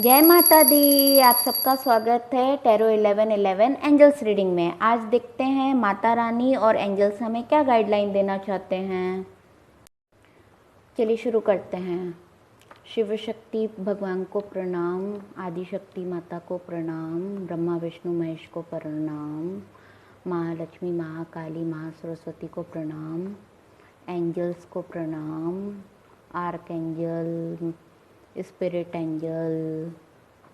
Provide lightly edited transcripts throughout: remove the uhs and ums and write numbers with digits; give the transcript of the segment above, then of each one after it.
जय माता दी। आप सबका स्वागत है टैरो 1111 एंजल्स रीडिंग में। आज देखते हैं माता रानी और एंजल्स हमें क्या गाइडलाइन देना चाहते हैं। चलिए शुरू करते हैं। शिव शक्ति भगवान को प्रणाम, आदि शक्ति माता को प्रणाम, ब्रह्मा विष्णु महेश को प्रणाम, महालक्ष्मी महाकाली महासरस्वती को प्रणाम, एंजल्स को प्रणाम, arc angel, spirit angel,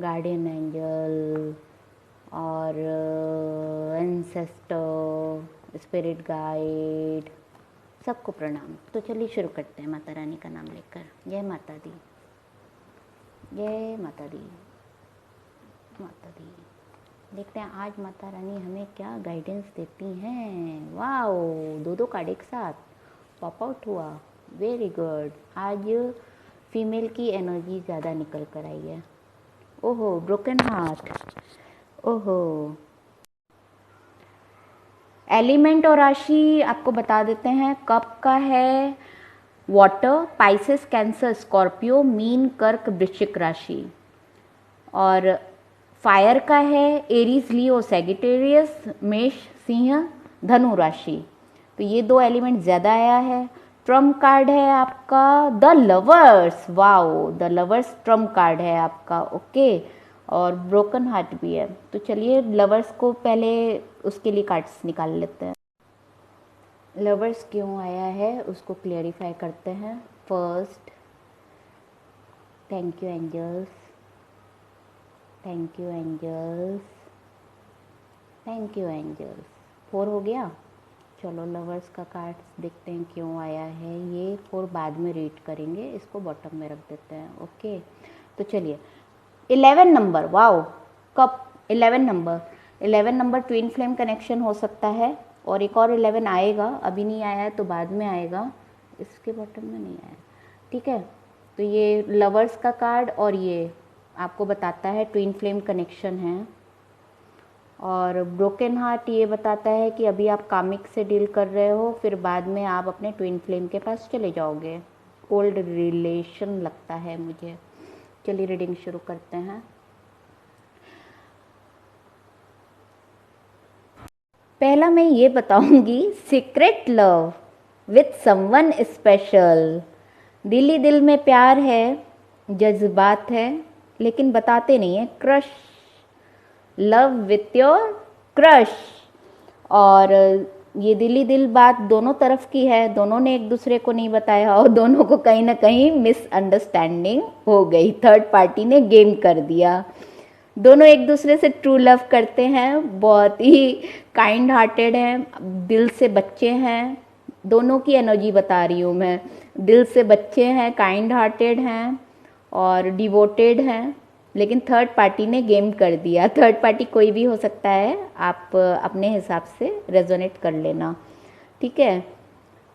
guardian angel और एंसेस्टर, स्पिरिट गाइड, सबको प्रणाम। तो चलिए शुरू करते हैं माता रानी का नाम लेकर। जय माता दी, जय माता दी, माता दी। देखते हैं आज माता रानी हमें क्या गाइडेंस देती हैं। वाओ, दो कार्ड एक साथ पॉप आउट हुआ, वेरी गुड। आज फीमेल की एनर्जी ज़्यादा निकल कर आई है। ओहो, ब्रोकन हार्ट। ओहो, एलिमेंट और राशि आपको बता देते हैं। कप का है water, Pisces cancer Scorpio mean कर्क वृश्चिक राशि। और फायर का है एरीज लियो सैगिटेरियस मेष सिंह धनु राशि। तो ये दो एलिमेंट ज़्यादा आया है। ट्रम्प कार्ड है आपका the lovers. Wow, the lovers Trump card है आपका। ओके, और ब्रोकन हार्ट भी है। तो चलिए लवर्स को पहले उसके लिए कार्ड्स निकाल लेते हैं। लवर्स क्यों आया है उसको क्लियरिफाई करते हैं। First, thank you angels, thank you angels, thank you angels. 4 हो गया। चलो लवर्स का कार्ड देखते हैं क्यों आया है। ये 4 बाद में रीड करेंगे, इसको बॉटम में रख देते हैं। ओके, तो चलिए 11 number. Wow, cup 11 number. 11 number twin flame connection हो सकता है और एक और 11 आएगा, अभी नहीं आया है तो बाद में आएगा, इसके बॉटम में नहीं आया। ठीक है, तो ये लवर्स का कार्ड और ये आपको बताता है ट्विन फ्लेम कनेक्शन है। और ब्रोकन हार्ट ये बताता है कि अभी आप कामिक से डील कर रहे हो, फिर बाद में आप अपने ट्विन फ्लेम के पास चले जाओगे। ओल्ड रिलेशन लगता है मुझे। चलिए रीडिंग शुरू करते हैं। पहला मैं ये बताऊंगी, secret love with someone special. दिल ही दिल में प्यार है, जज्बात है, लेकिन बताते नहीं है। Crush, love with your crush. और ये दिली दिल बात दोनों तरफ की है, दोनों ने एक दूसरे को नहीं बताया और दोनों को कहीं ना कहीं मिसअंडरस्टैंडिंग हो गई। थर्ड पार्टी ने गेम कर दिया। दोनों एक दूसरे से ट्रू लव करते हैं, बहुत ही काइंड हार्टेड हैं, दिल से बच्चे हैं। दोनों की एनर्जी बता रही हूँ मैं। दिल से बच्चे हैं, काइंड हार्टेड हैं और डिवोटेड हैं, लेकिन थर्ड पार्टी ने गेम कर दिया। थर्ड पार्टी कोई भी हो सकता है, आप अपने हिसाब से रेजोनेट कर लेना। ठीक है,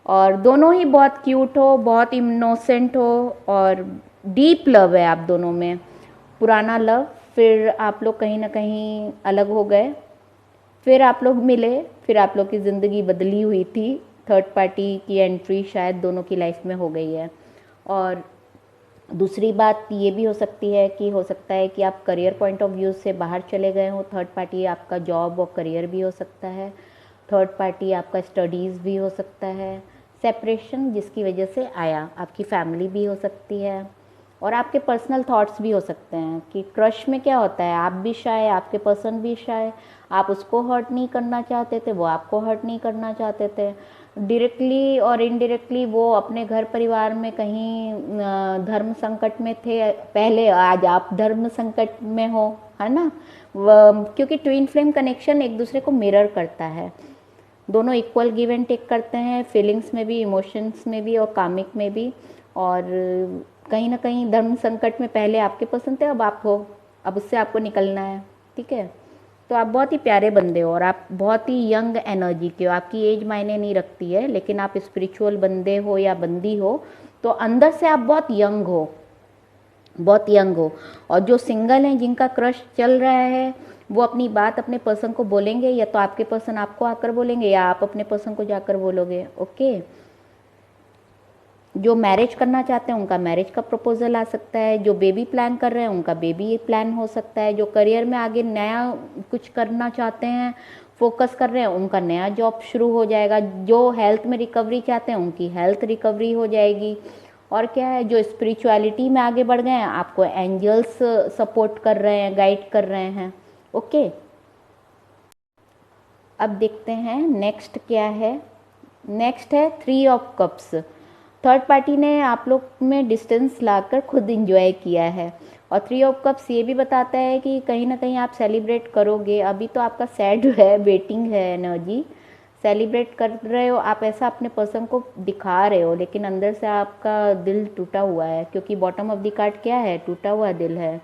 और दोनों ही बहुत क्यूट हो, बहुत इनोसेंट हो और डीप लव है आप दोनों में। पुराना लव, फिर आप लोग कहीं ना कहीं अलग हो गए, फिर आप लोग मिले, फिर आप लोग की ज़िंदगी बदली हुई थी। थर्ड पार्टी की एंट्री शायद दोनों की लाइफ में हो गई है। और दूसरी बात ये भी हो सकती है कि हो सकता है कि आप करियर पॉइंट ऑफ व्यू से बाहर चले गए हो। थर्ड पार्टी आपका जॉब और करियर भी हो सकता है। थर्ड पार्टी आपका स्टडीज़ भी हो सकता है। सेपरेशन जिसकी वजह से आया, आपकी फैमिली भी हो सकती है और आपके पर्सनल थॉट्स भी हो सकते हैं। कि क्रश में क्या होता है, आप भी शाय, आपके पर्सन भी शाय, आप उसको हर्ट नहीं करना चाहते थे, वो आपको हर्ट नहीं करना चाहते थे। डायरेक्टली और इनडायरेक्टली वो अपने घर परिवार में कहीं धर्म संकट में थे पहले, आज आप धर्म संकट में हो, है ना। क्योंकि ट्विन फ्लेम कनेक्शन एक दूसरे को मिरर करता है। दोनों इक्वल गिव एंड टेक करते हैं, फीलिंग्स में भी, इमोशंस में भी और कामिक में भी। और कहीं ना कहीं धर्म संकट में पहले आपके पसंद थे, अब आप हो, अब उससे आपको निकलना है। ठीक है, तो आप बहुत ही प्यारे बंदे हो और आप बहुत ही यंग एनर्जी के हो। आपकी एज मायने नहीं रखती है, लेकिन आप स्पिरिचुअल बंदे हो या बंदी हो तो अंदर से आप बहुत यंग हो, बहुत यंग हो। और जो सिंगल हैं, जिनका क्रश चल रहा है, वो अपनी बात अपने पर्सन को बोलेंगे, या तो आपके पर्सन आपको आकर बोलेंगे या आप अपने पर्सन को जाकर बोलोगे। ओके, जो मैरिज करना चाहते हैं उनका मैरिज का प्रपोजल आ सकता है, जो बेबी प्लान कर रहे हैं उनका बेबी प्लान हो सकता है, जो करियर में आगे नया कुछ करना चाहते हैं, फोकस कर रहे हैं, उनका नया जॉब शुरू हो जाएगा, जो हेल्थ में रिकवरी चाहते हैं उनकी हेल्थ रिकवरी हो जाएगी। और क्या है, जो स्पिरिचुअलिटी में आगे बढ़ गए हैं आपको एंजल्स सपोर्ट कर रहे हैं, गाइड कर रहे हैं। ओके, अब देखते हैं नेक्स्ट क्या है। नेक्स्ट है 3 ऑफ कप्स। थर्ड पार्टी ने आप लोग में डिस्टेंस लाकर खुद इंजॉय किया है। और 3 ऑफ कप्स ये भी बताता है कि कहीं ना कहीं आप सेलिब्रेट करोगे। अभी तो आपका सैड है, वेटिंग है एनर्जी, सेलिब्रेट कर रहे हो आप, ऐसा अपने पर्सन को दिखा रहे हो, लेकिन अंदर से आपका दिल टूटा हुआ है, क्योंकि बॉटम ऑफ द कार्ड क्या है, टूटा हुआ दिल है।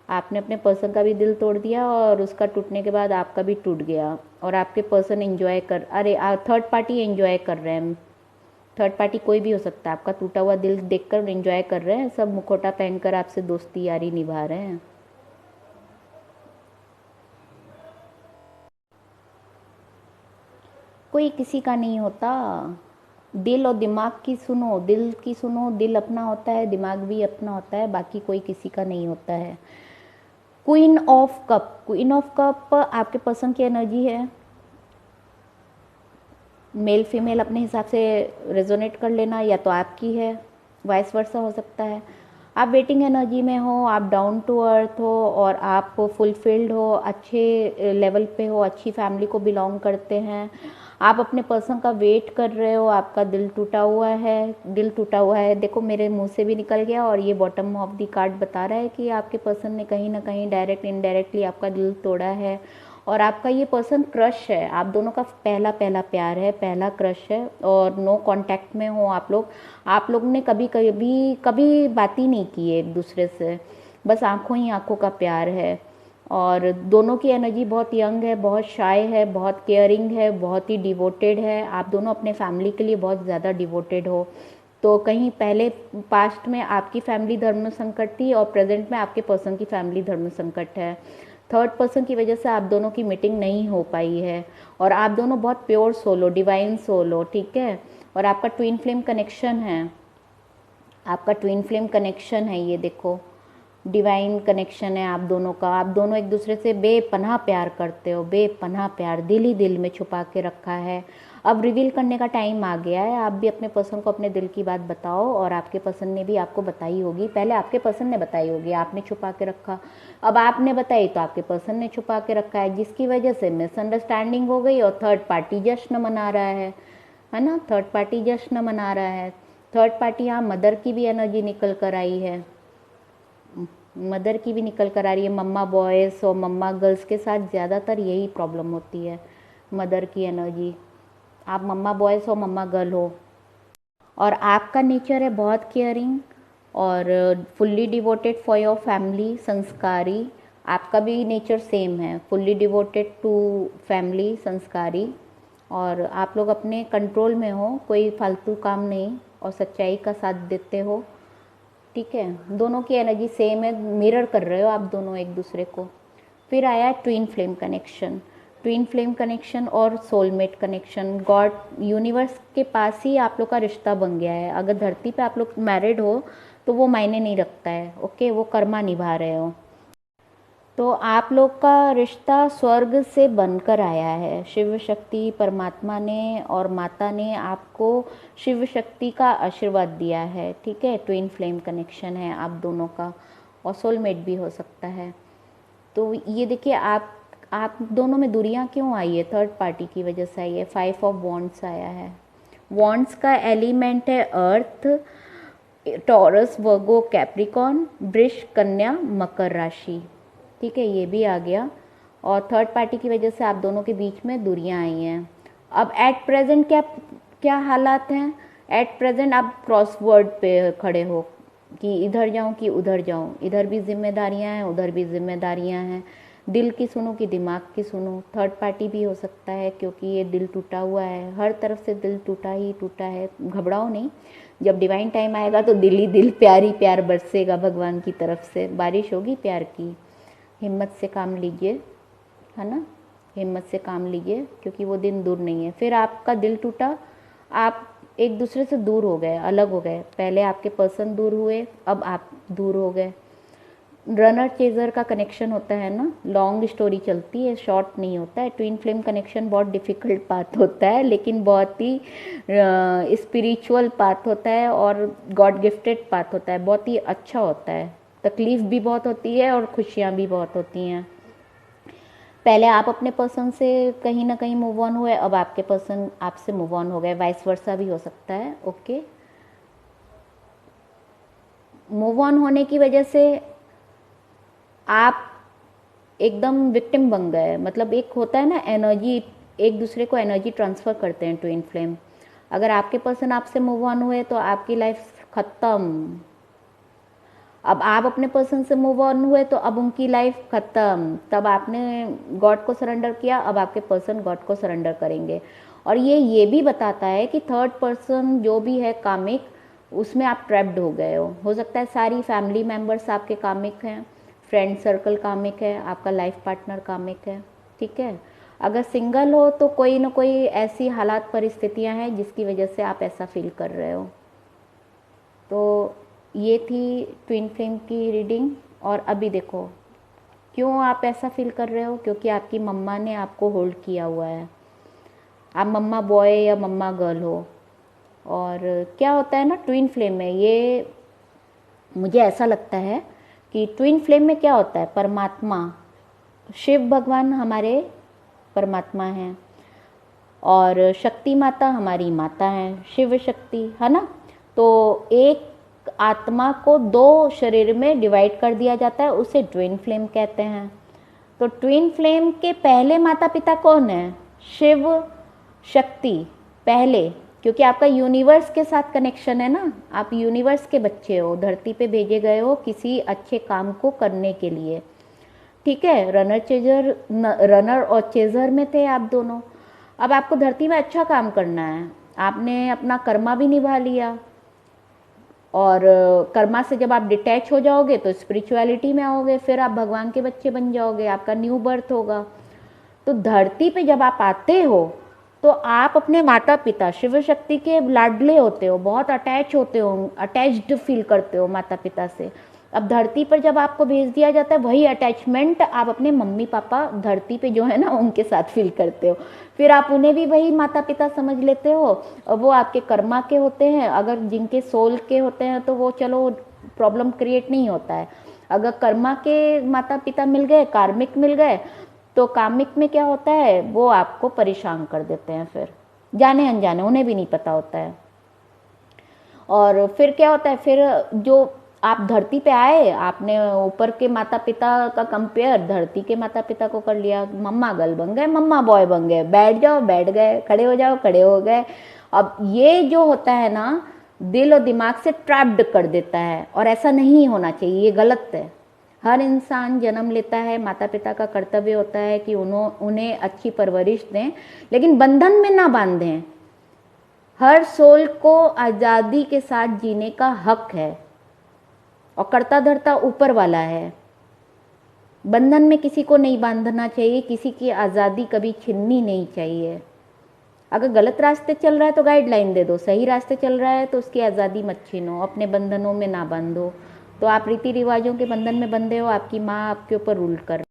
आपने अपने पर्सन का भी दिल तोड़ दिया और उसका टूटने के बाद आपका भी टूट गया। और आपके पर्सन एंजॉय कर, अरे थर्ड पार्टी एंजॉय कर रहे हैं। थर्ड पार्टी कोई भी हो सकता है, आपका टूटा हुआ दिल देखकर एंजॉय कर रहे हैं, सब मुखौटा पहनकर आपसे दोस्ती यारी निभा रहे हैं। कोई किसी का नहीं होता। दिल और दिमाग की सुनो, दिल की सुनो, दिल अपना होता है, दिमाग भी अपना होता है, बाकी कोई किसी का नहीं होता है। Queen of cup, queen of cup आपके पर्सन की एनर्जी है। मेल फीमेल अपने हिसाब से रेजोनेट कर लेना, या तो आपकी है, वाइस वर्सा हो सकता है। आप वेटिंग एनर्जी में हो, आप डाउन टू अर्थ हो और आप फुलफिल्ड हो, अच्छे लेवल पे हो, अच्छी फैमिली को बिलोंग करते हैं। आप अपने पर्सन का वेट कर रहे हो, आपका दिल टूटा हुआ है, दिल टूटा हुआ है। देखो मेरे मुंह से भी निकल गया, और ये बॉटम ऑफ द कार्ड बता रहा है कि आपके पर्सन ने कहीं ना कहीं डायरेक्ट इनडायरेक्टली आपका दिल तोड़ा है। और आपका ये पर्सन क्रश है, आप दोनों का पहला पहला प्यार है, पहला क्रश है, और नो कांटेक्ट में हो आप लोग ने कभी कभी कभी बात ही नहीं की है एक दूसरे से, बस आंखों ही आंखों का प्यार है। और दोनों की एनर्जी बहुत यंग है, बहुत शाय है, बहुत केयरिंग है, बहुत ही डिवोटेड है। आप दोनों अपने फैमिली के लिए बहुत ज़्यादा डिवोटेड हो। तो कहीं पहले पास्ट में आपकी फैमिली धर्म संकट थी और प्रेजेंट में आपके पर्सन की फैमिली धर्म संकट है। थर्ड पर्सन की वजह से आप दोनों की मीटिंग नहीं हो पाई है, और आप दोनों बहुत प्योर सोल हो, डिवाइन सोल हो, ठीक है। और आपका ट्विन फ्लेम कनेक्शन है, आपका ट्विन फ्लेम कनेक्शन है, ये देखो डिवाइन कनेक्शन है आप दोनों का। आप दोनों एक दूसरे से बेपनाह प्यार करते हो, बेपनाह प्यार दिल ही दिल में छुपा के रखा है। अब रिवील करने का टाइम आ गया है, आप भी अपने पर्सन को अपने दिल की बात बताओ, और आपके पर्सन ने भी आपको बताई होगी। पहले आपके पर्सन ने बताई होगी, आपने छुपा के रखा, अब आपने बताई तो आपके पर्सन ने छुपा के रखा है, जिसकी वजह से मिसअंडरस्टैंडिंग हो गई और थर्ड पार्टी जश्न मना रहा है ना, थर्ड पार्टी जश्न मना रहा है। थर्ड पार्टी यहाँ मदर की भी एनर्जी निकल कर आई है, मदर की भी निकल कर आ रही है। मम्मा बॉयज़ और मम्मा गर्ल्स के साथ ज़्यादातर यही प्रॉब्लम होती है, मदर की एनर्जी। आप मम्मा बॉयज़ हो, मम्मा गर्ल हो, और आपका नेचर है बहुत केयरिंग और fully devoted for your family, संस्कारी। आपका भी नेचर सेम है, फुल्ली डिवोटेड टू फैमिली, संस्कारी। और आप लोग अपने कंट्रोल में हो, कोई फालतू काम नहीं, और सच्चाई का साथ देते हो, ठीक है। दोनों की एनर्जी सेम है, मिरर कर रहे हो आप दोनों एक दूसरे को। फिर आया twin flame connection, twin flame connection और सोलमेट कनेक्शन। गॉड यूनिवर्स के पास ही आप लोग का रिश्ता बन गया है। अगर धरती पे आप लोग मैरिड हो तो वो मायने नहीं रखता है, ओके, वो कर्मा निभा रहे हो। तो आप लोग का रिश्ता स्वर्ग से बनकर आया है। शिव शक्ति परमात्मा ने और माता ने आपको शिव शक्ति का आशीर्वाद दिया है, ठीक है। ट्विन फ्लेम कनेक्शन है आप दोनों का, और सोलमेट भी हो सकता है। तो ये देखिए आप दोनों में दूरियां क्यों आई है, थर्ड पार्टी की वजह से आई है। 5 ऑफ वॉन्ड्स आया है। वॉन्ड्स का एलिमेंट है अर्थ, टॉरस, वर्गो, कैप्रिकॉन, वृष, कन्या, मकर राशि, ठीक है, ये भी आ गया। और थर्ड पार्टी की वजह से आप दोनों के बीच में दूरियां आई हैं। अब एट प्रेजेंट क्या क्या हालात हैं, एट प्रेजेंट आप क्रॉसवर्ड पे खड़े हो कि इधर जाऊं कि उधर जाऊं, इधर भी जिम्मेदारियां हैं, उधर भी जिम्मेदारियां हैं, दिल की सुनूं कि दिमाग की सुनूं। थर्ड पार्टी भी हो सकता है, क्योंकि ये दिल टूटा हुआ है, हर तरफ से दिल टूटा ही टूटा है। घबराओ नहीं, जब डिवाइन टाइम आएगा तो दिल ही दिल, प्यार ही प्यार बरसेगा भगवान की तरफ से, बारिश होगी प्यार की। हिम्मत से काम लीजिए, है ना, हिम्मत से काम लीजिए, क्योंकि वो दिन दूर नहीं है। फिर आपका दिल टूटा, आप एक दूसरे से दूर हो गए, अलग हो गए। पहले आपके पर्सन दूर हुए, अब आप दूर हो गए। रनर चेजर का कनेक्शन होता है ना, लॉन्ग स्टोरी चलती है, शॉर्ट नहीं होता है। ट्विन फ्लेम कनेक्शन बहुत डिफ़िकल्ट पाथ होता है, लेकिन बहुत ही स्पिरिचुअल पाथ होता है और गॉड गिफ्टेड पाथ होता है, बहुत ही अच्छा होता है। तकलीफ़ भी बहुत होती है और खुशियाँ भी बहुत होती हैं। पहले आप अपने पर्सन से कहीं ना कहीं मूव ऑन हुए, अब आपके पर्सन आपसे मूव ऑन हो गए, वाइस वर्सा भी हो सकता है। ओके, मूव ऑन होने की वजह से आप एकदम विक्टिम बन गए। मतलब एक होता है ना एनर्जी, एक दूसरे को एनर्जी ट्रांसफ़र करते हैं ट्विन फ्लेम। अगर आपके पर्सन आपसे मूव ऑन हुए तो आपकी लाइफ ख़त्म। अब आप अपने पर्सन से मूव ऑन हुए तो अब उनकी लाइफ ख़त्म। तब आपने गॉड को सरेंडर किया, अब आपके पर्सन गॉड को सरेंडर करेंगे। और ये भी बताता है कि थर्ड पर्सन जो भी है कामिक, उसमें आप ट्रैप्ड हो गए हो सकता है सारी फैमिली मेम्बर्स आपके कामिक हैं, फ्रेंड सर्कल कामिक है, आपका लाइफ पार्टनर कामिक है। ठीक है, अगर सिंगल हो तो कोई ना कोई ऐसी हालात परिस्थितियां हैं जिसकी वजह से आप ऐसा फील कर रहे हो। तो ये थी ट्विन फ्लेम की रीडिंग। और अभी देखो क्यों आप ऐसा फील कर रहे हो, क्योंकि आपकी मम्मा ने आपको होल्ड किया हुआ है। आप मम्मा बॉय या मम्मा गर्ल हो। और क्या होता है ना ट्विन फ्लेम में, ये मुझे ऐसा लगता है कि ट्विन फ्लेम में क्या होता है, परमात्मा शिव भगवान हमारे परमात्मा हैं और शक्ति माता हमारी माता हैं, शिव शक्ति, है ना। तो एक आत्मा को दो शरीर में डिवाइड कर दिया जाता है, उसे ट्विन फ्लेम कहते हैं। तो ट्विन फ्लेम के पहले माता पिता कौन है, शिव शक्ति पहले, क्योंकि आपका यूनिवर्स के साथ कनेक्शन है ना, आप यूनिवर्स के बच्चे हो, धरती पे भेजे गए हो किसी अच्छे काम को करने के लिए। ठीक है, रनर और चेजर में थे आप दोनों। अब आपको धरती में अच्छा काम करना है, आपने अपना कर्मा भी निभा लिया। और कर्मा से जब आप डिटैच हो जाओगे तो स्पिरिचुअलिटी में आओगे, फिर आप भगवान के बच्चे बन जाओगे, आपका न्यू बर्थ होगा। तो धरती पे जब आप आते हो तो आप अपने माता पिता शिव शक्ति के लाडले होते हो, बहुत अटैच होते हो, अटैच्ड फील करते हो माता पिता से। अब धरती पर जब आपको भेज दिया जाता है, वही अटैचमेंट आप अपने मम्मी पापा धरती पे जो है ना उनके साथ फील करते हो। फिर आप उन्हें भी वही माता पिता समझ लेते हो, और वो आपके कर्मा के होते हैं। अगर जिनके सोल के होते हैं तो वो चलो प्रॉब्लम क्रिएट नहीं होता है। अगर कर्मा के माता पिता मिल गए, कार्मिक मिल गए, तो कामिक में क्या होता है, वो आपको परेशान कर देते हैं, फिर जाने अनजाने, उन्हें भी नहीं पता होता है। और फिर क्या होता है, फिर जो आप धरती पे आए, आपने ऊपर के माता पिता का कंपेयर धरती के माता पिता को कर लिया, मम्मा गर्ल बन गए, मम्मा बॉय बन गए, बैठ जाओ बैठ गए, खड़े हो जाओ खड़े हो गए। अब ये जो होता है ना, दिल और दिमाग से ट्रैप्ड कर देता है, और ऐसा नहीं होना चाहिए, ये गलत है। हर इंसान जन्म लेता है, माता पिता का कर्तव्य होता है कि उन्हें अच्छी परवरिश दें, लेकिन बंधन में ना बांधें। हर सोल को आज़ादी के साथ जीने का हक है, और कर्ता धर्ता ऊपर वाला है। बंधन में किसी को नहीं बांधना चाहिए, किसी की आज़ादी कभी छीननी नहीं चाहिए। अगर गलत रास्ते चल रहा है तो गाइडलाइन दे दो, सही रास्ते चल रहा है तो उसकी आज़ादी मत छीनो, अपने बंधनों में ना बांधो। तो आप रीति रिवाजों के बंधन में बंधे हो, आपकी माँ आपके ऊपर रूल कर,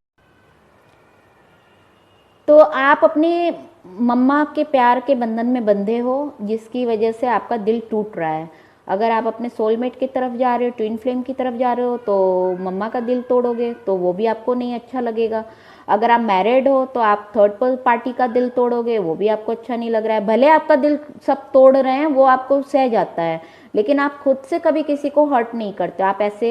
तो आप अपने मम्मा के प्यार के बंधन में बंधे हो, जिसकी वजह से आपका दिल टूट रहा है। अगर आप अपने सोलमेट की तरफ जा रहे हो, ट्विन फ्लेम की तरफ जा रहे हो, तो मम्मा का दिल तोड़ोगे तो वो भी आपको नहीं अच्छा लगेगा। अगर आप मैरिड हो तो आप थर्ड पार्टी का दिल तोड़ोगे, वो भी आपको अच्छा नहीं लग रहा है। भले आपका दिल सब तोड़ रहे हैं, वो आपको सह जाता है, लेकिन आप खुद से कभी किसी को हर्ट नहीं करते। आप ऐसे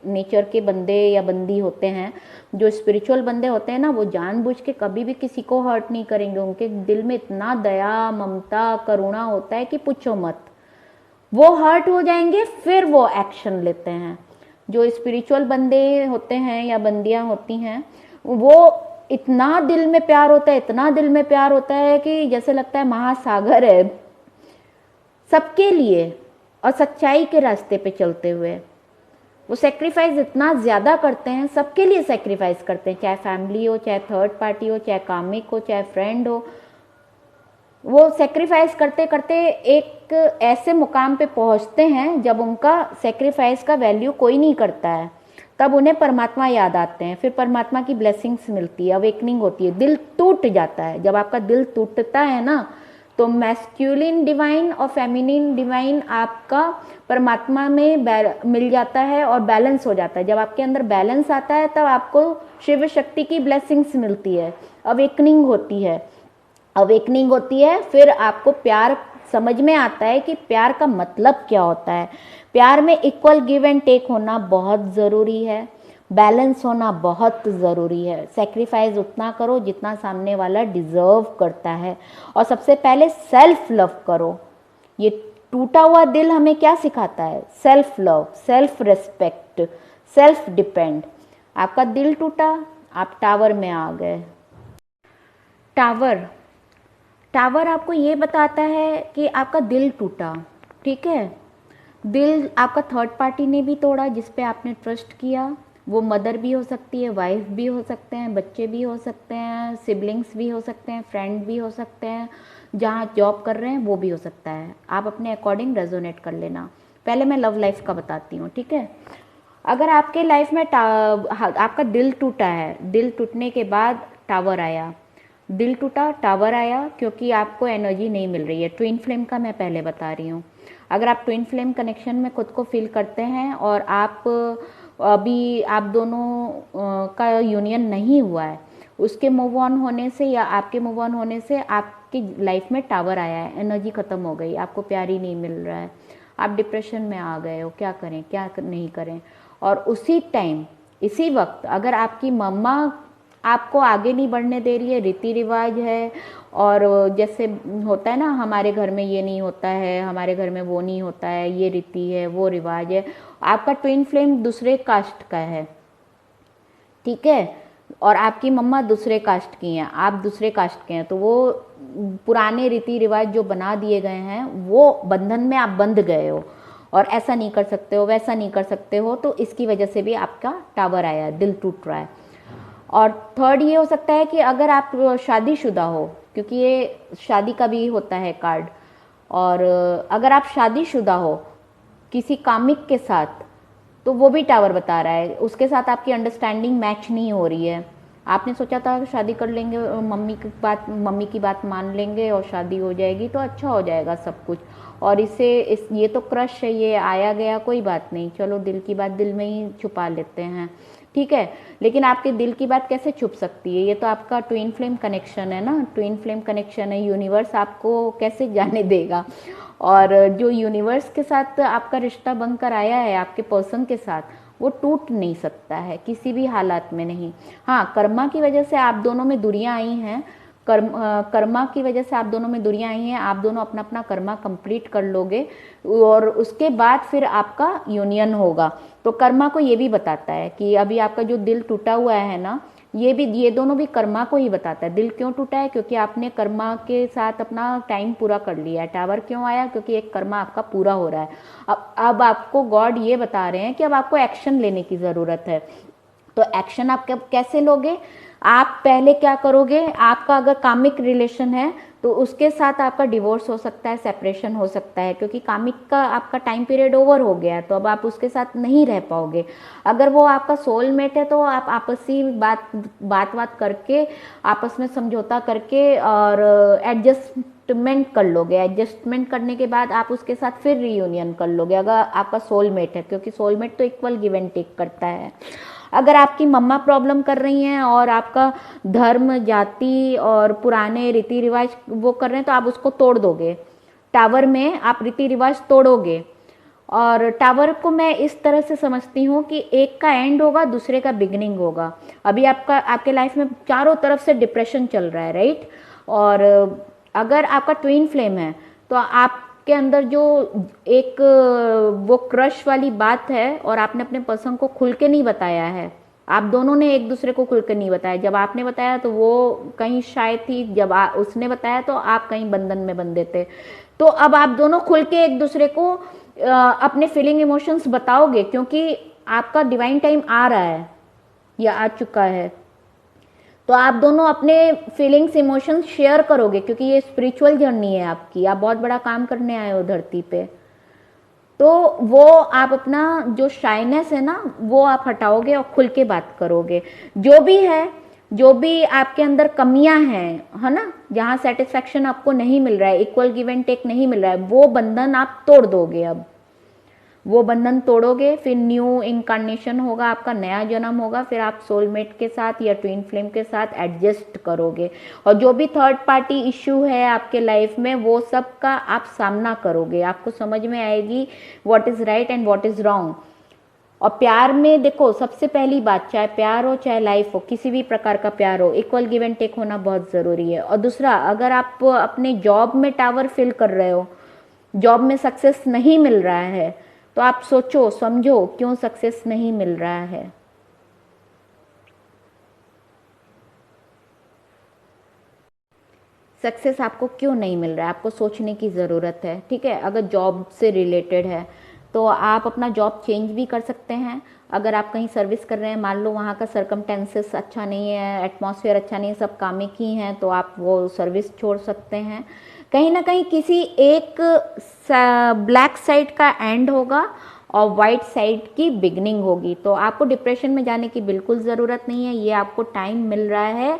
नेचर के बंदे या बंदी होते हैं, जो स्पिरिचुअल बंदे होते हैं ना, वो जानबूझ के कभी भी किसी को हर्ट नहीं करेंगे। उनके दिल में इतना दया ममता करुणा होता है कि पूछो मत। वो हर्ट हो जाएंगे फिर वो एक्शन लेते हैं। जो स्पिरिचुअल बंदे होते हैं या बंदियां होती हैं, वो इतना दिल में प्यार होता है, इतना दिल में प्यार होता है कि जैसे लगता है महासागर है सबके लिए, और सच्चाई के रास्ते पे चलते हुए वो सेक्रीफाइस इतना ज़्यादा करते हैं, सबके लिए सेक्रीफाइस करते हैं, चाहे फैमिली हो, चाहे थर्ड पार्टी हो, चाहे कामिक हो, चाहे फ्रेंड हो। वो सेक्रीफाइस करते करते एक ऐसे मुकाम पे पहुंचते हैं जब उनका सेक्रीफाइस का वैल्यू कोई नहीं करता है, तब उन्हें परमात्मा याद आते हैं, फिर परमात्मा की ब्लेसिंग्स मिलती है, अवेकनिंग होती है, दिल टूट जाता है। जब आपका दिल टूटता है ना, तो मैस्क्यूलिन डिवाइन और फेमिनिन डिवाइन आपका परमात्मा में मिल जाता है और बैलेंस हो जाता है। जब आपके अंदर बैलेंस आता है तब आपको शिव शक्ति की ब्लेसिंग्स मिलती है, अवेकनिंग होती है। अवेकनिंग होती है, फिर आपको प्यार समझ में आता है कि प्यार का मतलब क्या होता है। प्यार में इक्वल गिव एंड टेक होना बहुत ज़रूरी है, बैलेंस होना बहुत ज़रूरी है। सेक्रीफाइस उतना करो जितना सामने वाला डिज़र्व करता है, और सबसे पहले सेल्फ लव करो। ये टूटा हुआ दिल हमें क्या सिखाता है? Self love, self respect, self depend. आपका दिल टूटा, आप टावर में आ गए। टावर टावर आपको ये बताता है कि आपका दिल टूटा, ठीक है। दिल आपका थर्ड पार्टी ने भी तोड़ा जिस पे आपने ट्रस्ट किया। वो मदर भी हो सकती है, वाइफ भी हो सकते हैं, बच्चे भी हो सकते हैं, सिबलिंग्स भी हो सकते हैं, फ्रेंड भी हो सकते हैं, जहाँ जॉब कर रहे हैं वो भी हो सकता है। आप अपने अकॉर्डिंग रेजोनेट कर लेना। पहले मैं लव लाइफ का बताती हूँ, ठीक है। अगर आपके लाइफ में आपका दिल टूटा है, दिल टूटने के बाद टावर आया, दिल टूटा टावर आया क्योंकि आपको एनर्जी नहीं मिल रही है। ट्विन फ्लेम का मैं पहले बता रही हूँ। अगर आप ट्विन फ्लेम कनेक्शन में खुद को फील करते हैं और अभी आप दोनों का यूनियन नहीं हुआ है, उसके मूव ऑन होने से या आपके मूव ऑन होने से आपकी लाइफ में टावर आया है, एनर्जी ख़त्म हो गई, आपको प्यार ही नहीं मिल रहा है, आप डिप्रेशन में आ गए हो, क्या करें क्या नहीं करें। और उसी टाइम, इसी वक्त अगर आपकी मम्मा आपको आगे नहीं बढ़ने दे रही है, रीति रिवाज है, और जैसे होता है ना, हमारे घर में ये नहीं होता है, हमारे घर में वो नहीं होता है, ये रीति है, वो रिवाज है, आपका ट्विन फ्लेम दूसरे कास्ट का है, ठीक है, और आपकी मम्मा दूसरे कास्ट की हैं, आप दूसरे कास्ट के हैं, तो वो पुराने रीति रिवाज जो बना दिए गए हैं वो बंधन में आप बंध गए हो, और ऐसा नहीं कर सकते हो, वैसा नहीं कर सकते हो, तो इसकी वजह से भी आपका टावर आया, दिल टूट रहा है। और थर्ड ये हो सकता है कि अगर आप शादीशुदा हो, क्योंकि ये शादी का भी होता है कार्ड, और अगर आप शादीशुदा हो किसी कामिक के साथ, तो वो भी टावर बता रहा है, उसके साथ आपकी अंडरस्टैंडिंग मैच नहीं हो रही है। आपने सोचा था शादी कर लेंगे, मम्मी की बात मान लेंगे और शादी हो जाएगी तो अच्छा हो जाएगा सब कुछ, और ये तो क्रश है, ये आया गया कोई बात नहीं, चलो दिल की बात दिल में ही छुपा लेते हैं, ठीक है। लेकिन आपके दिल की बात कैसे छुप सकती है? ये तो आपका ट्विन फ्लेम कनेक्शन है ना, ट्विन फ्लेम कनेक्शन है, यूनिवर्स आपको कैसे जाने देगा। और जो यूनिवर्स के साथ आपका रिश्ता बनकर आया है, आपके पर्सन के साथ, वो टूट नहीं सकता है किसी भी हालात में नहीं। हाँ, कर्मा की वजह से आप दोनों में दूरियां आई हैं, कर्मा की वजह से आप दोनों में दूरियां आई हैं, आप दोनों अपना अपना कर्मा कंप्लीट कर लोगे और उसके बाद फिर आपका यूनियन होगा। तो कर्मा को ये भी बताता है कि अभी आपका जो दिल टूटा हुआ है ना, ये दोनों भी कर्मा को ही बताता है। दिल क्यों टूटा है? क्योंकि आपने कर्मा के साथ अपना टाइम पूरा कर लिया है। टावर क्यों आया? क्योंकि एक कर्मा आपका पूरा हो रहा है। अब आपको गॉड ये बता रहे हैं कि अब आपको एक्शन लेने की ज़रूरत है। तो एक्शन आप कैसे लोगे? आप पहले क्या करोगे? आपका अगर कामिक रिलेशन है तो उसके साथ आपका डिवोर्स हो सकता है, सेपरेशन हो सकता है, क्योंकि कामिक का आपका टाइम पीरियड ओवर हो गया है, तो अब आप उसके साथ नहीं रह पाओगे। अगर वो आपका सोलमेट है तो आप आपसी बात करके, आपस में समझौता करके और एडजस्टमेंट कर लोगे। एडजस्टमेंट करने के बाद आप उसके साथ फिर रीयूनियन कर लोगे, अगर आपका सोलमेट है, क्योंकि सोलमेट तो इक्वल गिव एंड टेक करता है। अगर आपकी मम्मा प्रॉब्लम कर रही हैं और आपका धर्म, जाति और पुराने रीति रिवाज वो कर रहे हैं, तो आप उसको तोड़ दोगे। टावर में आप रीति रिवाज तोड़ोगे। और टावर को मैं इस तरह से समझती हूँ कि एक का एंड होगा, दूसरे का बिगिनिंग होगा। अभी आपके लाइफ में चारों तरफ से डिप्रेशन चल रहा है, राइट। और अगर आपका ट्विन फ्लेम है तो आपके अंदर जो एक वो क्रश वाली बात है और आपने अपने पर्सन को खुल के नहीं बताया है, आप दोनों ने एक दूसरे को खुल के नहीं बताया। जब आपने बताया तो वो कहीं शायद थी, जब उसने बताया तो आप कहीं बंधन में बंधे थे। तो अब आप दोनों खुल के एक दूसरे को अपने फीलिंग इमोशंस बताओगे, क्योंकि आपका डिवाइन टाइम आ रहा है या आ चुका है। तो आप दोनों अपने फीलिंग्स इमोशंस शेयर करोगे, क्योंकि ये स्पिरिचुअल जर्नी है आपकी, आप बहुत बड़ा काम करने आए हो धरती पे। तो वो आप अपना जो शाइनेस है ना वो आप हटाओगे और खुल के बात करोगे। जो भी है, जो भी आपके अंदर कमियां हैं, है ना, जहाँ सेटिस्फैक्शन आपको नहीं मिल रहा है, इक्वल गिव एंड टेक नहीं मिल रहा है, वो बंधन आप तोड़ दोगे। अब वो बंधन तोड़ोगे, फिर न्यू इनकारनेशन होगा, आपका नया जन्म होगा, फिर आप सोलमेट के साथ या ट्विन फ्लेम के साथ एडजस्ट करोगे। और जो भी थर्ड पार्टी इश्यू है आपके लाइफ में, वो सब का आप सामना करोगे, आपको समझ में आएगी what is right and what is wrong. और प्यार में देखो, सबसे पहली बात, चाहे प्यार हो चाहे लाइफ हो, किसी भी प्रकार का प्यार हो, इक्वल गिव एंड टेक होना बहुत ज़रूरी है। और दूसरा, अगर आप अपने जॉब में टावर फिल कर रहे हो, जॉब में सक्सेस नहीं मिल रहा है, तो आप सोचो समझो क्यों सक्सेस नहीं मिल रहा है। सक्सेस आपको क्यों नहीं मिल रहा है, आपको सोचने की ज़रूरत है। ठीक है, अगर जॉब से रिलेटेड है तो आप अपना जॉब चेंज भी कर सकते हैं। अगर आप कहीं सर्विस कर रहे हैं, मान लो वहाँ का सर्कमटेंसेस अच्छा नहीं है, एटमॉस्फेयर अच्छा नहीं है, सब कामिक ही हैं, तो आप वो सर्विस छोड़ सकते हैं। कहीं ना कहीं किसी एक ब्लैक साइड का एंड होगा और वाइट साइड की बिगनिंग होगी। तो आपको डिप्रेशन में जाने की बिल्कुल ज़रूरत नहीं है, ये आपको टाइम मिल रहा है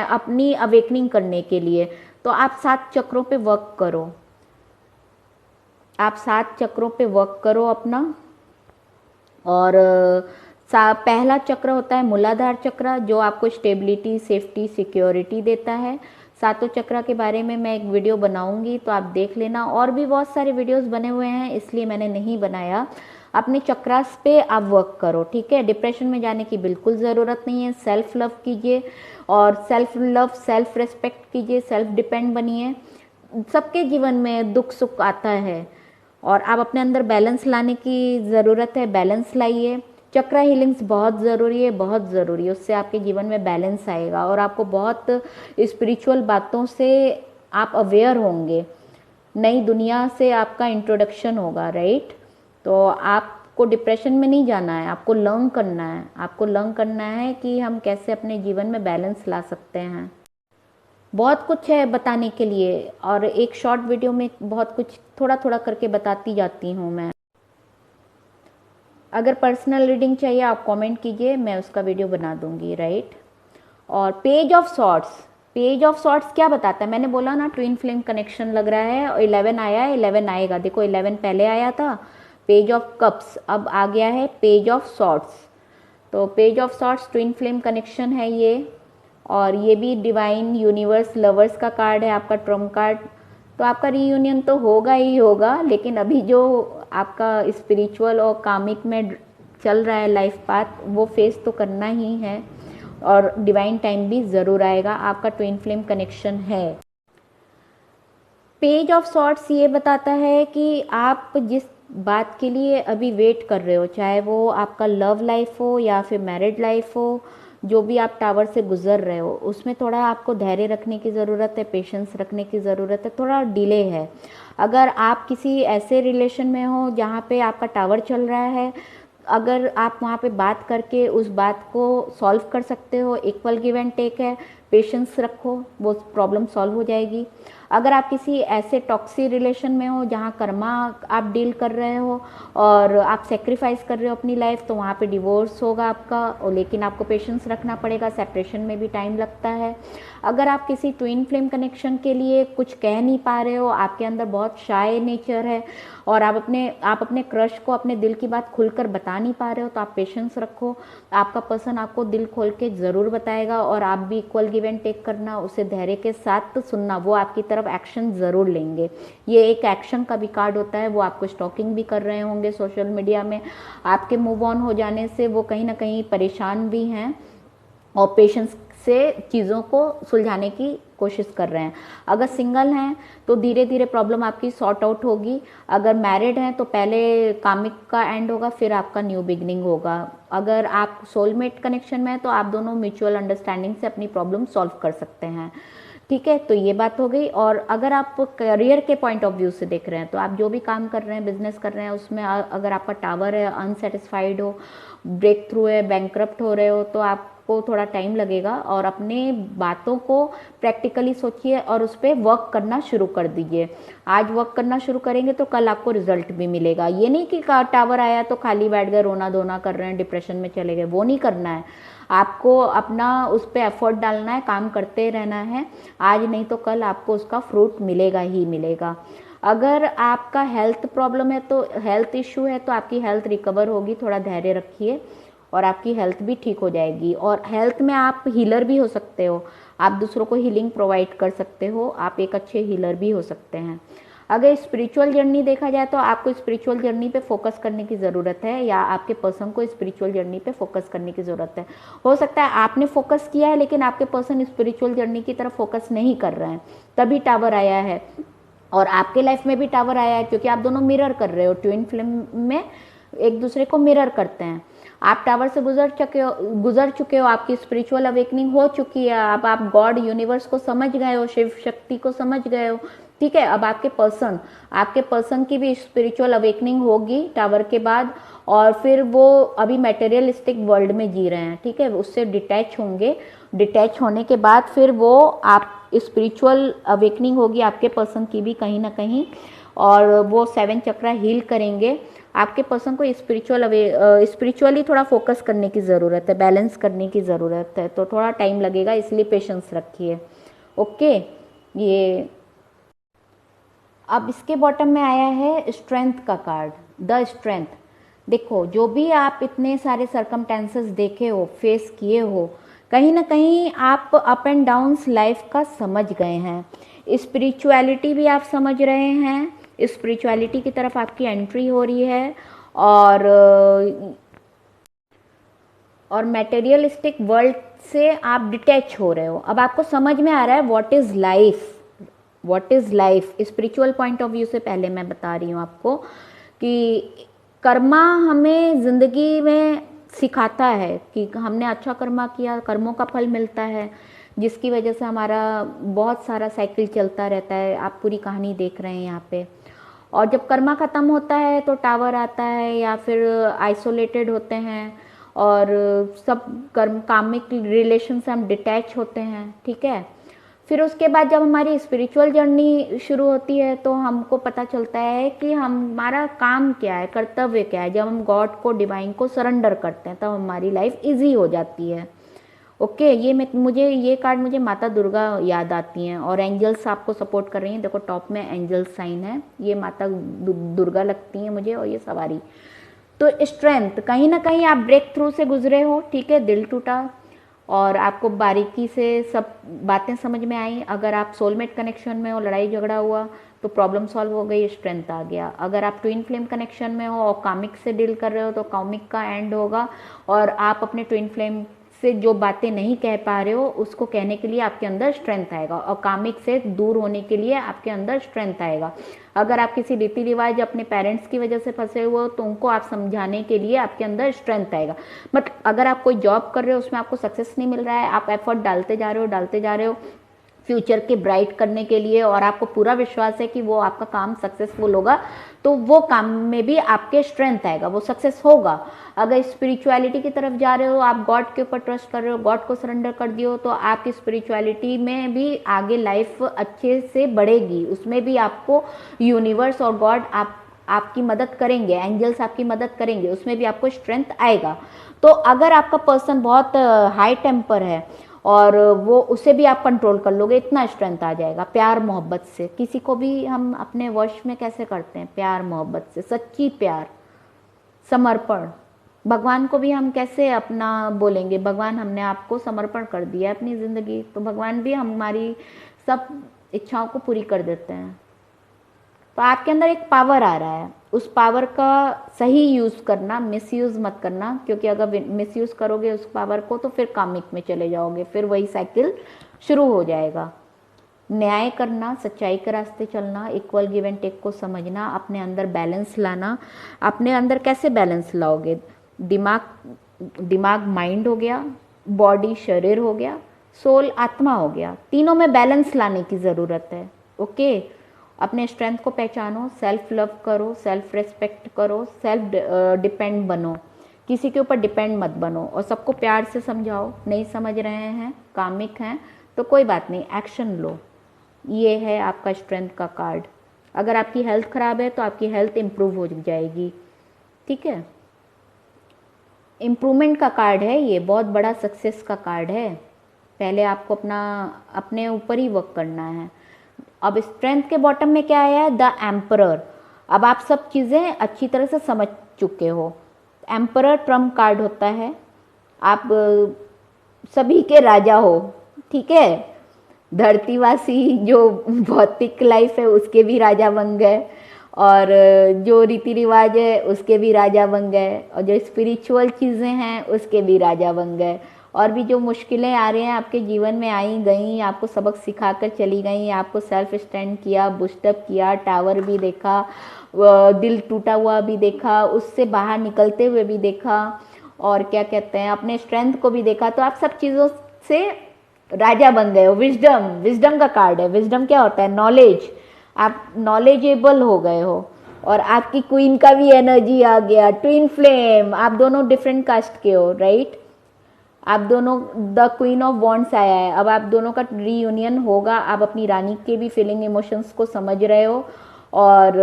अपनी अवेकनिंग करने के लिए। तो आप 7 चक्रों पे वर्क करो, आप 7 चक्रों पे वर्क करो अपना। और पहला चक्र होता है मूलाधार चक्र, जो आपको स्टेबिलिटी, सेफ्टी, सिक्योरिटी देता है। सातों चक्र के बारे में मैं एक वीडियो बनाऊंगी, तो आप देख लेना। और भी बहुत सारे वीडियोस बने हुए हैं, इसलिए मैंने नहीं बनाया। अपने चक्रास पे आप वर्क करो, ठीक है। डिप्रेशन में जाने की बिल्कुल ज़रूरत नहीं है। सेल्फ लव कीजिए, और सेल्फ लव, सेल्फ रिस्पेक्ट कीजिए, सेल्फ डिपेंड बनिए। सबके जीवन में दुख सुख आता है, और आप अपने अंदर बैलेंस लाने की ज़रूरत है, बैलेंस लाइए। चक्र हीलिंग्स बहुत ज़रूरी है, बहुत ज़रूरी है, उससे आपके जीवन में बैलेंस आएगा और आपको बहुत स्पिरिचुअल बातों से आप अवेयर होंगे। नई दुनिया से आपका इंट्रोडक्शन होगा, राइट। तो आपको डिप्रेशन में नहीं जाना है, आपको लर्न करना है, आपको लर्न करना है कि हम कैसे अपने जीवन में बैलेंस ला सकते हैं। बहुत कुछ है बताने के लिए, और एक शॉर्ट वीडियो में बहुत कुछ थोड़ा थोड़ा करके बताती जाती हूँ मैं। अगर पर्सनल रीडिंग चाहिए आप कमेंट कीजिए, मैं उसका वीडियो बना दूंगी, राइट। और page of swords, page of swords क्या बताता है, मैंने बोला ना ट्विन फ्लेम कनेक्शन लग रहा है, और 11 आया है, 11 आएगा। देखो 11 पहले आया था, पेज ऑफ कप्स, अब आ गया है पेज ऑफ सॉर्ट्स। तो page of swords twin flame connection है ये। और ये भी डिवाइन यूनिवर्स लवर्स का कार्ड है, आपका ट्रम्प कार्ड। तो आपका रीयूनियन तो होगा ही होगा, लेकिन अभी जो आपका स्पिरिचुअल और कामिक में चल रहा है लाइफ पाथ, वो फेस तो करना ही है, और डिवाइन टाइम भी ज़रूर आएगा। आपका ट्विन फ्लेम कनेक्शन है। पेज ऑफ सॉर्ट्स ये बताता है कि आप जिस बात के लिए अभी वेट कर रहे हो, चाहे वो आपका लव लाइफ हो या फिर मैरिड लाइफ हो, जो भी आप टावर से गुजर रहे हो, उसमें थोड़ा आपको धैर्य रखने की ज़रूरत है, पेशेंस रखने की ज़रूरत है, थोड़ा डिले है। अगर आप किसी ऐसे रिलेशन में हो जहाँ पे आपका टावर चल रहा है, अगर आप वहाँ पे बात करके उस बात को सॉल्व कर सकते हो, इक्वल गिव एंड टेक है, पेशेंस रखो, वो प्रॉब्लम सॉल्व हो जाएगी। अगर आप किसी ऐसे टॉक्सिक रिलेशन में हो जहाँ कर्मा आप डील कर रहे हो और आप सेक्रीफाइस कर रहे हो अपनी लाइफ, तो वहाँ पे डिवोर्स होगा आपका, और लेकिन आपको पेशेंस रखना पड़ेगा, सेपरेशन में भी टाइम लगता है। अगर आप किसी ट्विन फ्लेम कनेक्शन के लिए कुछ कह नहीं पा रहे हो, आपके अंदर बहुत शाय नेचर है, और आप अपने क्रश को अपने दिल की बात खुलकर बता नहीं पा रहे हो, तो आप पेशेंस रखो। आपका पर्सन आपको दिल खोल के ज़रूर बताएगा, और आप भी इक्वल गिव एंड टेक करना, उसे धैर्य के साथ सुनना, वो आपकी तरफ एक्शन ज़रूर लेंगे। ये एक एक्शन का भी कार्ड होता है। वो आपको स्टॉकिंग भी कर रहे होंगे सोशल मीडिया में, आपके मूव ऑन हो जाने से वो कहीं ना कहीं परेशान भी हैं, और पेशेंस से चीज़ों को सुलझाने की कोशिश कर रहे हैं। अगर सिंगल हैं तो धीरे धीरे प्रॉब्लम आपकी सॉर्ट आउट होगी। अगर मैरिड हैं तो पहले कामिक का एंड होगा, फिर आपका न्यू बिगनिंग होगा। अगर आप सोलमेट कनेक्शन में हैं तो आप दोनों म्यूचुअल अंडरस्टैंडिंग से अपनी प्रॉब्लम सॉल्व कर सकते हैं। ठीक है, तो ये बात हो गई। और अगर आप करियर के पॉइंट ऑफ व्यू से देख रहे हैं तो आप जो भी काम कर रहे हैं, बिजनेस कर रहे हैं, उसमें अगर आपका टावर है, अनसेटिस्फाइड हो, ब्रेक थ्रू है, बैंकरप्ट हो रहे हो, तो आपको थोड़ा टाइम लगेगा। और अपने बातों को प्रैक्टिकली सोचिए और उस पर वर्क करना शुरू कर दीजिए। आज वर्क करना शुरू करेंगे तो कल आपको रिजल्ट भी मिलेगा। ये नहीं कि टावर आया तो खाली बैठ गए, रोना धोना कर रहे हैं, डिप्रेशन में चले गए, वो नहीं करना है। आपको अपना उस पर एफर्ट डालना है, काम करते रहना है। आज नहीं तो कल आपको उसका फ्रूट मिलेगा ही मिलेगा। अगर आपका हेल्थ प्रॉब्लम है, तो हेल्थ इश्यू है, तो आपकी हेल्थ रिकवर होगी, थोड़ा धैर्य रखिए और आपकी हेल्थ भी ठीक हो जाएगी। और हेल्थ में आप हीलर भी हो सकते हो, आप दूसरों को हीलिंग प्रोवाइड कर सकते हो, आप एक अच्छे हीलर भी हो सकते हैं। अगर स्पिरिचुअल जर्नी देखा जाए तो आपको स्पिरिचुअल जर्नी पे फोकस करने की ज़रूरत है, या आपके पर्सन को स्पिरिचुअल जर्नी पे फोकस करने की ज़रूरत है। हो सकता है आपने फोकस किया है लेकिन आपके पर्सन स्पिरिचुअल जर्नी की तरफ फोकस नहीं कर रहे हैं, तभी टावर आया है। और आपके लाइफ में भी टावर आया है क्योंकि आप दोनों मिरर कर रहे हो, ट्विन फ्लेम में एक दूसरे को मिरर करते हैं। आप टावर से गुजर चुके हो, आपकी स्पिरिचुअल अवेकनिंग हो चुकी है, अब आप गॉड यूनिवर्स को समझ गए हो, शिव शक्ति को समझ गए हो, ठीक है। अब आपके पर्सन की भी स्पिरिचुअल अवेकनिंग होगी टावर के बाद, और फिर वो अभी मटेरियलिस्टिक वर्ल्ड में जी रहे हैं, ठीक है, उससे डिटैच होंगे। डिटैच होने के बाद फिर वो आप स्पिरिचुअल अवेकनिंग होगी आपके पर्सन की भी कहीं ना कहीं, और वो 7 चक्रा हील करेंगे। आपके पर्सन को स्पिरिचुअली थोड़ा फोकस करने की ज़रूरत है, बैलेंस करने की ज़रूरत है, तो थोड़ा टाइम लगेगा, इसलिए पेशेंस रखिए। ओके, ये अब इसके बॉटम में आया है स्ट्रेंथ का कार्ड, द स्ट्रेंथ। देखो, जो भी आप इतने सारे सरकमटेंसेस देखे हो, फेस किए हो, कहीं ना कहीं आप अप एंड डाउन्स लाइफ का समझ गए हैं। स्पिरिचुअलिटी भी आप समझ रहे हैं, स्पिरिचुअलिटी की तरफ आपकी एंट्री हो रही है, और मटेरियलिस्टिक वर्ल्ड से आप डिटैच हो रहे हो। अब आपको समझ में आ रहा है what is life, what is life. Spiritual point of view से पहले मैं बता रही हूँ आपको कि कर्मा हमें ज़िंदगी में सिखाता है कि हमने अच्छा कर्मा किया, कर्मों का फल मिलता है, जिसकी वजह से हमारा बहुत सारा साइकिल चलता रहता है। आप पूरी कहानी देख रहे हैं यहाँ पे। और जब कर्मा ख़त्म होता है तो टावर आता है, या फिर आइसोलेटेड होते हैं, और सब कामिक रिलेशन से हम डिटैच होते हैं, ठीक है। फिर उसके बाद जब हमारी स्पिरिचुअल जर्नी शुरू होती है तो हमको पता चलता है कि हमारा काम क्या है, कर्तव्य क्या है। जब हम गॉड को, डिवाइन को सरेंडर करते हैं तब हमारी लाइफ इजी हो जाती है। ओके, ये कार्ड मुझे माता दुर्गा याद आती हैं, और एंजल्स आपको सपोर्ट कर रही हैं। देखो टॉप में एंजल साइन है, ये माता दुर्गा लगती हैं मुझे, और ये सवारी। तो स्ट्रेंथ, कहीं ना कहीं आप ब्रेक थ्रू से गुजरे हो, ठीक है, दिल टूटा और आपको बारीकी से सब बातें समझ में आई। अगर आप सोलमेट कनेक्शन में हो, लड़ाई झगड़ा हुआ तो प्रॉब्लम सॉल्व हो गई, स्ट्रेंथ आ गया। अगर आप ट्विन फ्लेम कनेक्शन में हो और कामिक से डील कर रहे हो तो कामिक का एंड होगा, और आप अपने ट्विन फ्लेम से जो बातें नहीं कह पा रहे हो उसको कहने के लिए आपके अंदर स्ट्रेंथ आएगा, और कामिक से दूर होने के लिए आपके अंदर स्ट्रेंथ आएगा। अगर आप किसी रीति रिवाज अपने पेरेंट्स की वजह से फंसे हुए हो तो उनको आप समझाने के लिए आपके अंदर स्ट्रेंथ आएगा। बट अगर आप कोई जॉब कर रहे हो, उसमें आपको सक्सेस नहीं मिल रहा है, आप एफर्ट डालते जा रहे हो फ्यूचर के ब्राइट करने के लिए, और आपको पूरा विश्वास है कि वो आपका काम सक्सेसफुल होगा, तो वो काम में भी आपके स्ट्रेंथ आएगा, वो सक्सेस होगा। अगर स्पिरिचुअलिटी की तरफ जा रहे हो, आप गॉड के ऊपर ट्रस्ट कर रहे हो, गॉड को सरेंडर कर दियो, तो आपकी स्पिरिचुअलिटी में भी आगे लाइफ अच्छे से बढ़ेगी। उसमें भी आपको यूनिवर्स और गॉड आपकी मदद करेंगे, एंजल्स आपकी मदद करेंगे, उसमें भी आपको स्ट्रेंथ आएगा। तो अगर आपका पर्सन बहुत हाई टेम्पर है और वो उसे भी आप कंट्रोल कर लोगे, इतना स्ट्रेंथ आ जाएगा। प्यार मोहब्बत से किसी को भी हम अपने वश में कैसे करते हैं, प्यार मोहब्बत से, सच्ची प्यार, समर्पण। भगवान को भी हम कैसे अपना बोलेंगे, भगवान हमने आपको समर्पण कर दिया है अपनी ज़िंदगी, तो भगवान भी हमारी सब इच्छाओं को पूरी कर देते हैं। तो आपके अंदर एक पावर आ रहा है, उस पावर का सही यूज़ करना, मिसयूज़ मत करना, क्योंकि अगर मिसयूज़ करोगे उस पावर को तो फिर कामिक में चले जाओगे, फिर वही साइकिल शुरू हो जाएगा। न्याय करना, सच्चाई के रास्ते चलना, इक्वल गिव एंड टेक को समझना, अपने अंदर बैलेंस लाना। अपने अंदर कैसे बैलेंस लाओगे? दिमाग माइंड हो गया, बॉडी शरीर हो गया, सोल आत्मा हो गया। तीनों में बैलेंस लाने की ज़रूरत है। ओके, अपने स्ट्रेंथ को पहचानो, सेल्फ लव करो, सेल्फ रेस्पेक्ट करो, सेल्फ डिपेंड बनो, किसी के ऊपर डिपेंड मत बनो, और सबको प्यार से समझाओ। नहीं समझ रहे हैं, कामिक हैं, तो कोई बात नहीं, एक्शन लो। ये है आपका स्ट्रेंथ का कार्ड। अगर आपकी हेल्थ ख़राब है तो आपकी हेल्थ इम्प्रूव हो जाएगी, ठीक है। इम्प्रूवमेंट का कार्ड है ये, बहुत बड़ा सक्सेस का कार्ड है। पहले आपको अपने ऊपर ही वर्क करना है। अब स्ट्रेंथ के बॉटम में क्या आया है? The emperor. अब आप सब चीज़ें अच्छी तरह से समझ चुके हो। एम्परर ट्रम्प कार्ड होता है, आप सभी के राजा हो, ठीक है। धरतीवासी जो भौतिक लाइफ है उसके भी राजा बन गए, और जो रीति रिवाज है उसके भी राजा बन गए, और जो स्पिरिचुअल चीज़ें हैं उसके भी राजा बन गए। और भी जो मुश्किलें आ रही हैं आपके जीवन में आई गई, आपको सबक सिखा कर चली गई, आपको सेल्फ स्टैंड किया, बूस्टअप किया, टावर भी देखा, दिल टूटा हुआ भी देखा, उससे बाहर निकलते हुए भी देखा, और क्या कहते हैं, अपने स्ट्रेंथ को भी देखा, तो आप सब चीज़ों से राजा बन गए हो। विजडम, विजडम का कार्ड है। विजडम क्या होता है? नॉलेज। आप नॉलेजेबल हो गए हो, और आपकी क्वीन का भी एनर्जी आ गया। ट्विन फ्लेम, आप दोनों डिफरेंट कास्ट के हो, राइट। आप दोनों, द क्वीन ऑफ वॉन्ड्स आया है। अब आप दोनों का रीयूनियन होगा। आप अपनी रानी के भी फीलिंग इमोशंस को समझ रहे हो, और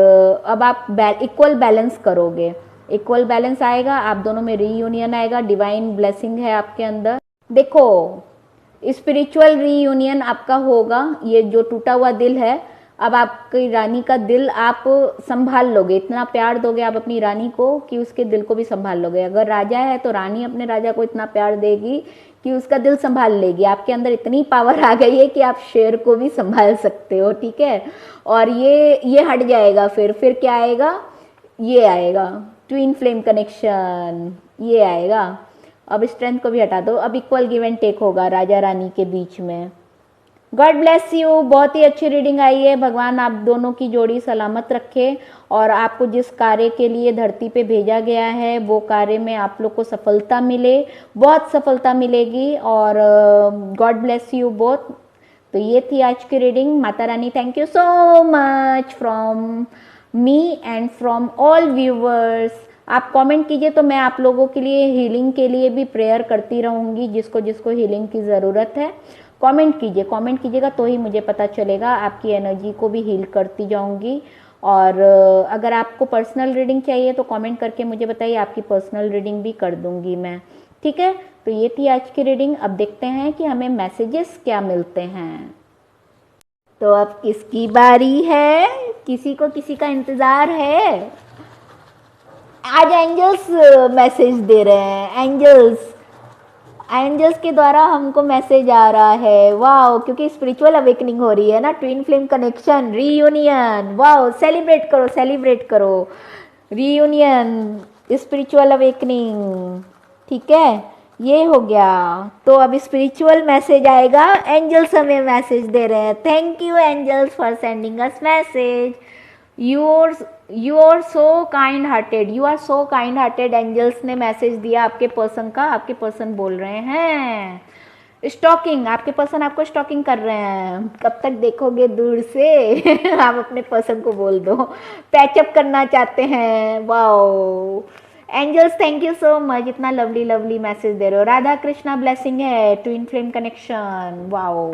अब आप इक्वल बैलेंस करोगे। इक्वल बैलेंस आएगा, आप दोनों में रीयूनियन आएगा, डिवाइन ब्लेसिंग है आपके अंदर। देखो, स्पिरिचुअल रीयूनियन आपका होगा। ये जो टूटा हुआ दिल है, अब आपकी रानी का दिल आप संभाल लोगे, इतना प्यार दोगे आप अपनी रानी को कि उसके दिल को भी संभाल लोगे। अगर राजा है तो रानी अपने राजा को इतना प्यार देगी कि उसका दिल संभाल लेगी। आपके अंदर इतनी पावर आ गई है कि आप शेर को भी संभाल सकते हो, ठीक है। और ये हट जाएगा। फिर क्या आएगा? ये आएगा ट्विन फ्लेम कनेक्शन, ये आएगा। अब स्ट्रेंथ को भी हटा दो, अब इक्वल गिव एंड टेक होगा राजा रानी के बीच में। गॉड ब्लेस यू, बहुत ही अच्छी रीडिंग आई है। भगवान आप दोनों की जोड़ी सलामत रखे, और आपको जिस कार्य के लिए धरती पे भेजा गया है वो कार्य में आप लोग को सफलता मिले, बहुत सफलता मिलेगी। और गॉड ब्लेस यू बोथ। तो ये थी आज की रीडिंग। माता रानी thank you so much from me and from all viewers. आप कमेंट कीजिए तो मैं आप लोगों के लिए हीलिंग के लिए भी प्रेयर करती रहूँगी, जिसको जिसको हीलिंग की ज़रूरत है। कमेंट कीजिए, कमेंट कीजिएगा तो ही मुझे पता चलेगा। आपकी एनर्जी को भी हील करती जाऊंगी। और अगर आपको पर्सनल रीडिंग चाहिए तो कमेंट करके मुझे बताइए, आपकी पर्सनल रीडिंग भी कर दूंगी मैं, ठीक है। तो ये थी आज की रीडिंग। अब देखते हैं कि हमें मैसेजेस क्या मिलते हैं। तो अब किसकी बारी है? किसी को किसी का इंतज़ार है? आज एंजल्स मैसेज दे रहे हैं। एंजल्स के द्वारा हमको मैसेज आ रहा है। वाओ, क्योंकि स्पिरिचुअल अवेकनिंग हो रही है ना, twin flame connection, reunion. Wow, celebrate करो, सेलिब्रेट करो, रीयूनियन, स्पिरिचुअल अवेकनिंग, ठीक है। ये हो गया। तो अब स्पिरिचुअल मैसेज आएगा। एंजल्स हमें मैसेज दे रहे हैं। Thank you angels for sending us message. You are so kind hearted, you are so kind hearted. Angels ने मैसेज दिया आपके पर्सन का। आपके पर्सन बोल रहे हैं स्टॉकिंग, आपके पर्सन आपको स्टॉकिंग कर रहे हैं। कब तक देखोगे दूर से? आप अपने पर्सन को बोल दो, पैचअप करना चाहते हैं। Wow angels, thank you so much, इतना लवली लवली मैसेज दे रहे हो। राधा कृष्णा ब्लेसिंग है, ट्विन फ्लेम कनेक्शन। वाओ,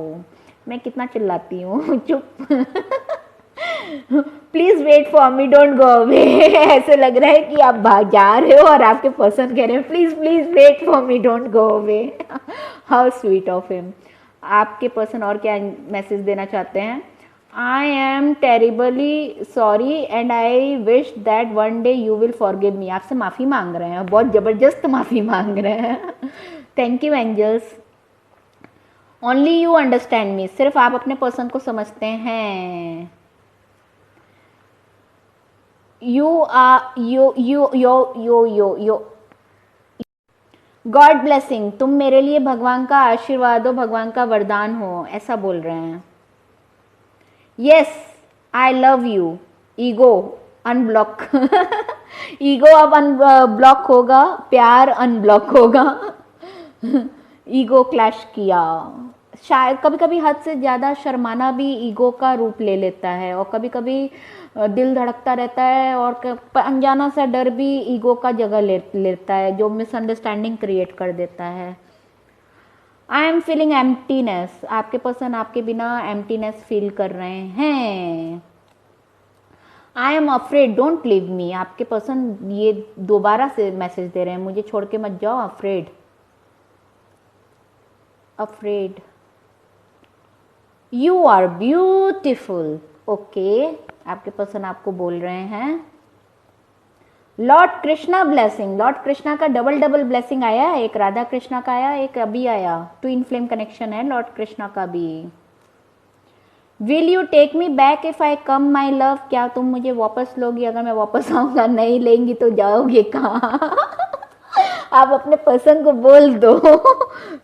मैं कितना चिल्लाती हूँ। चुप। Please wait for me, don't go away. ऐसे लग रहा है कि आप भाग जा रहे हो और आपके पर्सन कह रहे हैं please please wait for me, don't go away. How sweet of him. आपके पर्सन और क्या मैसेज देना चाहते हैं? I am terribly sorry and I wish that one day you will forgive me. आपसे माफ़ी मांग रहे हैं, बहुत ज़बरदस्त माफ़ी मांग रहे हैं। Thank you angels. Only you understand me, सिर्फ आप अपने पर्सन को समझते हैं। गॉड ब्लेसिंग, तुम मेरे लिए भगवान का आशीर्वाद हो, भगवान का वरदान हो, ऐसा बोल रहे हैं। Yes I love you. Ego unblock. Ego अब अनब्लॉक होगा, प्यार अनब्लॉक होगा। ईगो क्लैश किया, शायद कभी कभी हद से ज़्यादा शर्माना भी ईगो का रूप ले लेता है, और कभी कभी दिल धड़कता रहता है, और अनजाना सा डर भी ईगो का जगह लेता है, जो मिसअंडरस्टैंडिंग क्रिएट कर देता है। आई एम फीलिंग एम्प्टीनेस, आपके पर्सन आपके बिना एम्प्टीनेस फील कर रहे हैं। I am afraid don't leave me, आपके पर्सन ये दोबारा से मैसेज दे रहे हैं, मुझे छोड़ के मत जाओ। Afraid, afraid, you are beautiful. Okay, आपके पर्सन आपको बोल रहे हैं Lord Krishna blessing, Lord Krishna का डबल डबल ब्लेसिंग आया, एक राधा कृष्णा का आया, एक अभी आया, ट्विन फ्लेम कनेक्शन है लॉर्ड कृष्णा का भी। Will you take me back if I come my love, क्या तुम मुझे वापस लोगी अगर मैं वापस आऊंगा? नहीं लेंगी तो जाओगे कहाँ? आप अपने पर्सन को बोल दो।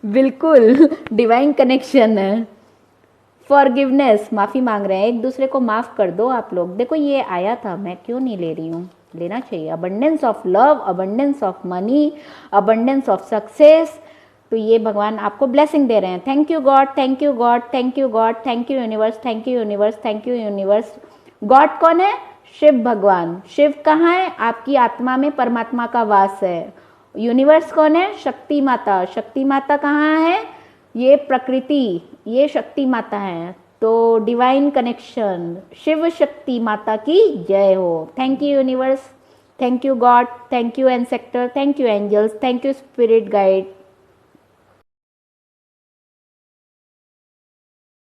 बिल्कुल डिवाइन कनेक्शन है। फॉरगिवनेस, माफ़ी मांग रहे हैं, एक दूसरे को माफ़ कर दो आप लोग। देखो ये आया था, मैं क्यों नहीं ले रही हूँ, लेना चाहिए। Abundance of love, abundance of money, abundance of success, तो ये भगवान आपको ब्लेसिंग दे रहे हैं। Thank you God, thank you God, thank you God, thank you universe, thank you universe, thank you universe. God कौन है? शिव भगवान। शिव कहाँ है? आपकी आत्मा में परमात्मा का वास है। यूनिवर्स कौन है? शक्ति माता। शक्ति माता कहाँ है? ये प्रकृति, ये शक्ति माता है। तो डिवाइन कनेक्शन, शिव शक्ति माता की जय हो। Thank you universe, thank you God, thank you ancestor, thank you angels, thank you spirit guide.